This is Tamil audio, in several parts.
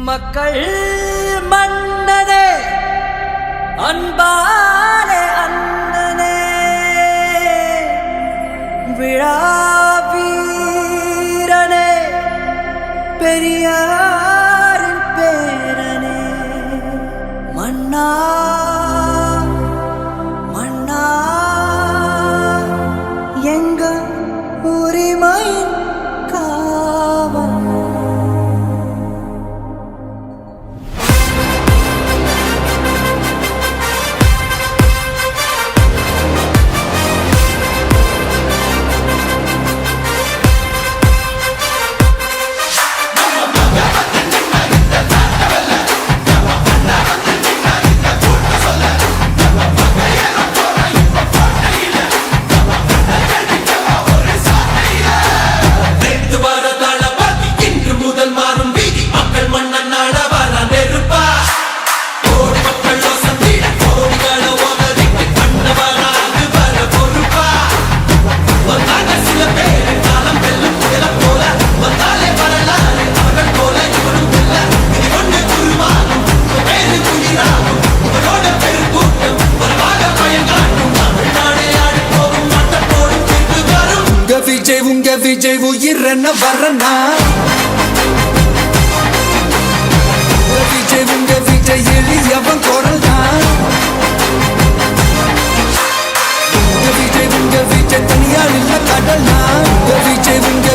மக்கள் மன்னனே அன்பாலே அண்ணனே விழாவீரனே பெரியாரின் பேரனே மன்னா மன்னா எங்க உரிமையின் காவல் விஜய் உயிரன வரனா விஜய் எளியவன் குரல் தான் விஜய் தனியால் இல்ல கடல்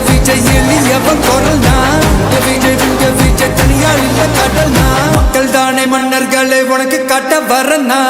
விஜய் எளியவன் குரல் தான் விஜய் தனியால் இல்ல கடல் மக்கள் தானே மன்னர்களை உனக்கு காட்ட வரனா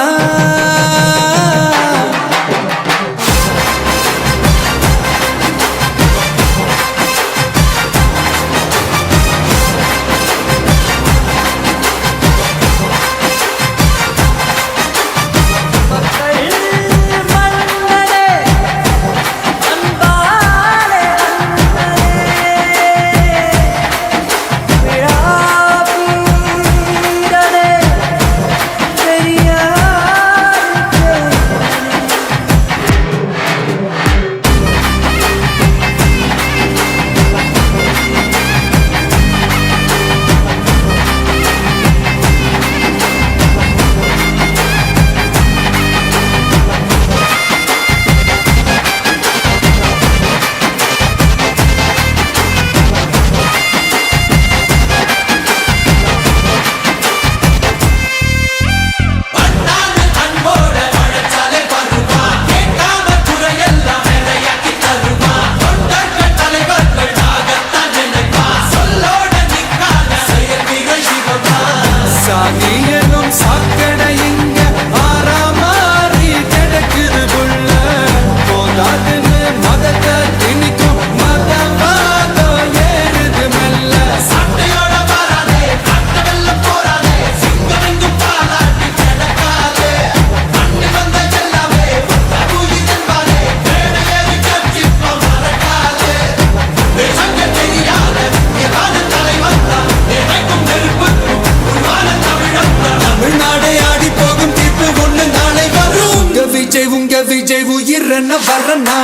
விஜய் உயிரன வரனா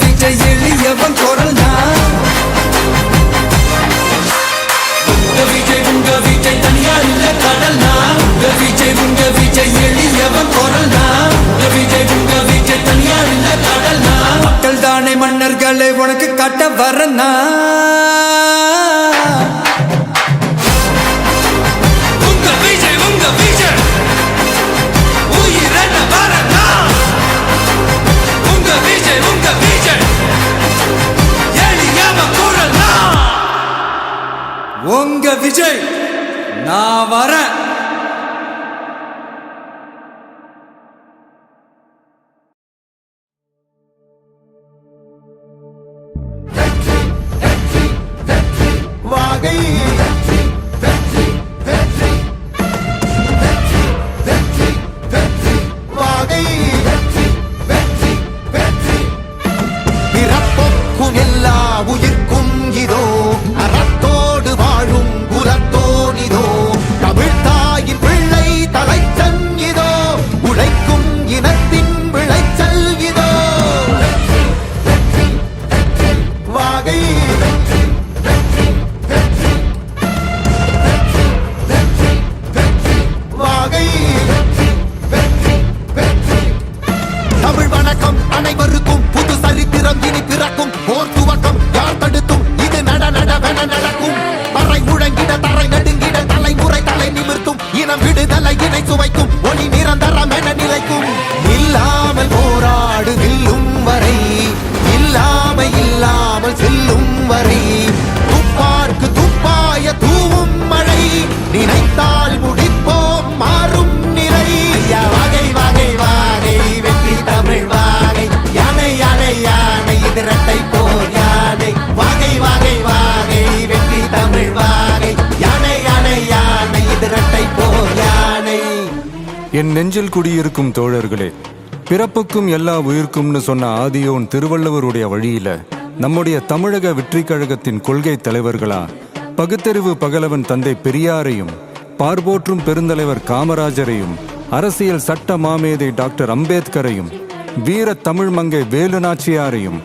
விஜய் எளியவன் குரல் விஜய் தனியார் இல்ல கடல் விஜய் எளியவன் குரல் விஜய் தனியார் இல்ல கடல் மக்கள் தானே மன்னர்களை உனக்கு காட்ட வரனா உங்க விஜய் நான் வரேன். உயிர்க்கும் இதோ அறத்தோடு வாழும் குலத்தோனிதோ தமிழ்தா என் நெஞ்சில் குடியிருக்கும் தோழர்களே, பிறப்புக்கும் எல்லா உயிர்க்கும்னு சொன்ன ஆதியோன் திருவள்ளுவருடைய வழியில நம்முடைய தமிழக வெற்றி கழகத்தின் கொள்கை தலைவர்களா பகுத்தறிவு பகலவன் தந்தை பெரியாரையும், பார்போற்றும் பெருந்தலைவர் காமராஜரையும், அரசியல் சட்ட மாமேதை டாக்டர் அம்பேத்கரையும், வீர தமிழ் மங்கை வேலு நாச்சியாரையும்,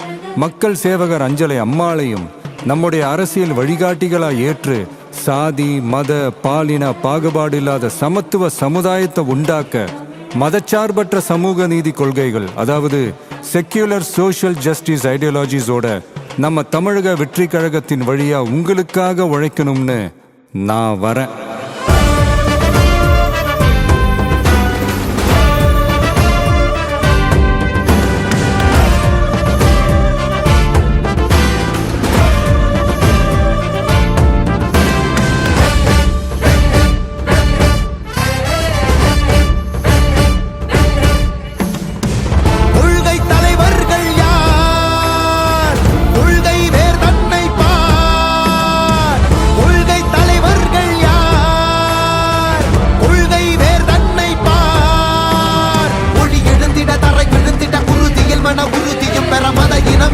மக்கள் சேவகர் அஞ்சலை அம்மாளையும் நம்முடைய அரசியல் வழிகாட்டிகளாய் ஏற்று சாதி மத பாலின பாகுபாடு இல்லாத சமத்துவ சமுதாயத்தை உண்டாக்க மதச்சார்பற்ற சமூக நீதி கொள்கைகள், அதாவது செக்யூலர் சோஷியல் ஜஸ்டிஸ் ஐடியாலஜிஸோட நம்ம தமிழக வெற்றி கழகத்தின் வழியா உங்களுக்காக உழைக்கணும்னு நான் வரேன்.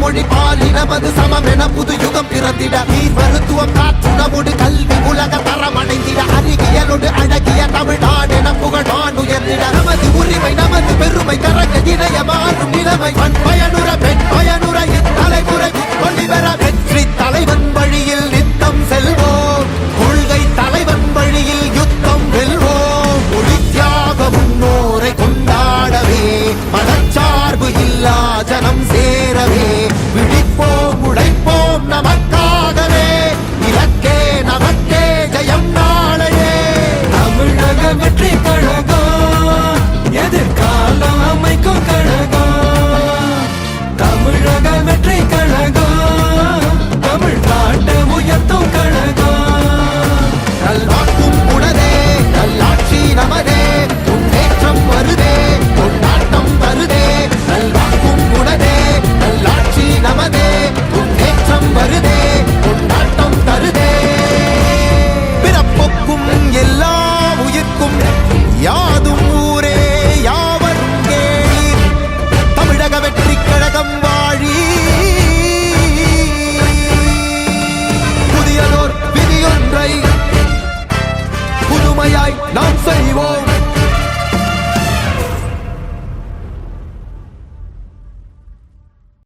மொழி பாலினமது சமமென புது யுகம் பிறந்திட நீர் மருத்துவம் காற்றுணவோடு கல்வி உலக தரமடைந்திட அறிவியலோடு அழகிய தமிழ்நாடு என புகழான் உயர்ந்திட நமது உரிமை நமது பெருமை கரங்க இணைய மாறும் நிலைமை மண் பயனுற பெண் பயனுற தலைமுறை கொள்ளிவர வெற்றி தலைவன் வழியில் நித்தம் செல்வோம், கொள்கை தலைவன் வழியில் யுத்தம் வெல்வோம். ஒளித்தியாக முன்னோரை கொண்டாடவே மதச்சார்பு இல்லா ஜனம் சேரவே விழிப்போம்